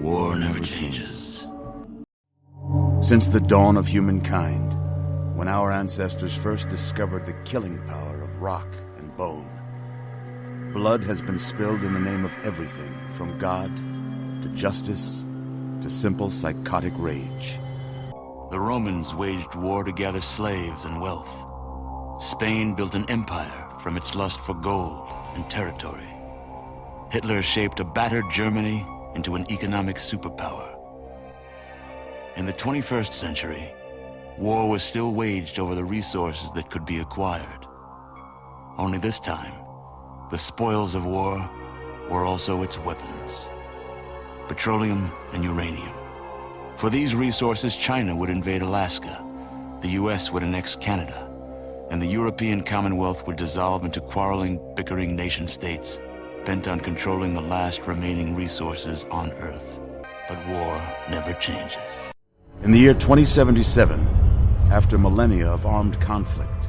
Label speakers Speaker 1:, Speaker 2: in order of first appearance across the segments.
Speaker 1: War never changes.
Speaker 2: Since the dawn of humankind, when our ancestors first discovered the killing power of rock and bone, blood has been spilled in the name of everything from God to justice to simple psychotic rage.
Speaker 1: The Romans waged war to gather slaves and wealth. Spain built an empire from its lust for gold and territory. Hitler shaped a battered Germany into an economic superpower. In the 21st century, war was still waged over the resources that could be acquired. Only this time, the spoils of war were also its weapons: petroleum and uranium. For these resources, China would invade Alaska, the US would annex Canada, and the European Commonwealth would dissolve into quarreling, bickering nation-states bent on controlling the last remaining resources on Earth. But war never changes.
Speaker 2: In the year 2077, after millennia of armed conflict,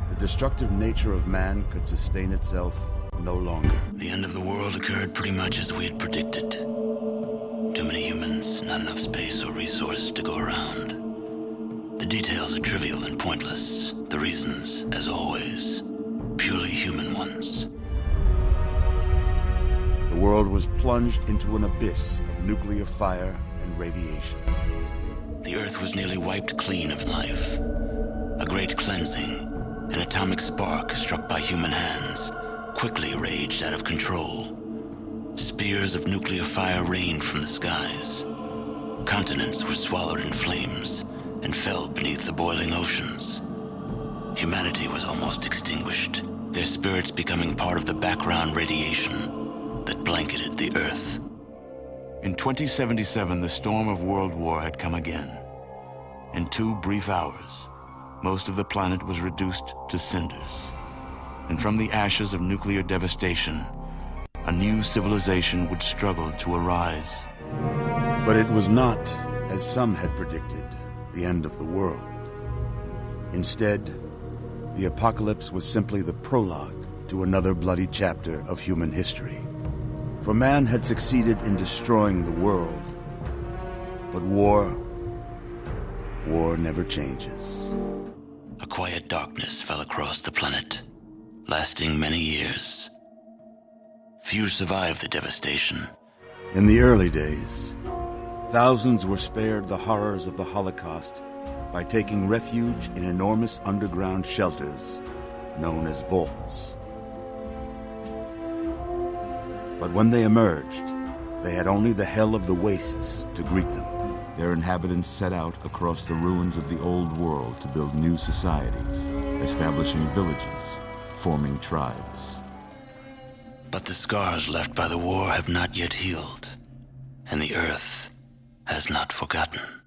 Speaker 2: the destructive nature of man could sustain itself no longer.
Speaker 1: The end of the world occurred pretty much as we had predicted. Too many humans, not enough space or resources to go around. The details are trivial and pointless. The reasons, as always, purely human ones.
Speaker 2: The world was plunged into an abyss of nuclear fire and radiation.
Speaker 1: The Earth was nearly wiped clean of life. A great cleansing, an atomic spark struck by human hands, quickly raged out of control. Spears of nuclear fire rained from the skies. Continents were swallowed in flames and fell beneath the boiling oceans. Humanity was almost extinguished, their spirits becoming part of the background radiation that blanketed the Earth. In 2077, the storm of World War had come again. In 2 brief hours, most of the planet was reduced to cinders. And from the ashes of nuclear devastation, a new civilization would struggle to arise.
Speaker 2: But it was not, as some had predicted, the end of the world. Instead, the apocalypse was simply the prologue to another bloody chapter of human history. For man had succeeded in destroying the world. But war never changes.
Speaker 1: A quiet darkness fell across the planet, lasting many years. Few survived the devastation.
Speaker 2: In the early days, thousands were spared the horrors of the Holocaust by taking refuge in enormous underground shelters known as vaults. But when they emerged, they had only the hell of the wastes to greet them.
Speaker 3: Their inhabitants set out across the ruins of the old world to build new societies, establishing villages, forming tribes.
Speaker 1: But the scars left by the war have not yet healed, and the Earth has not forgotten.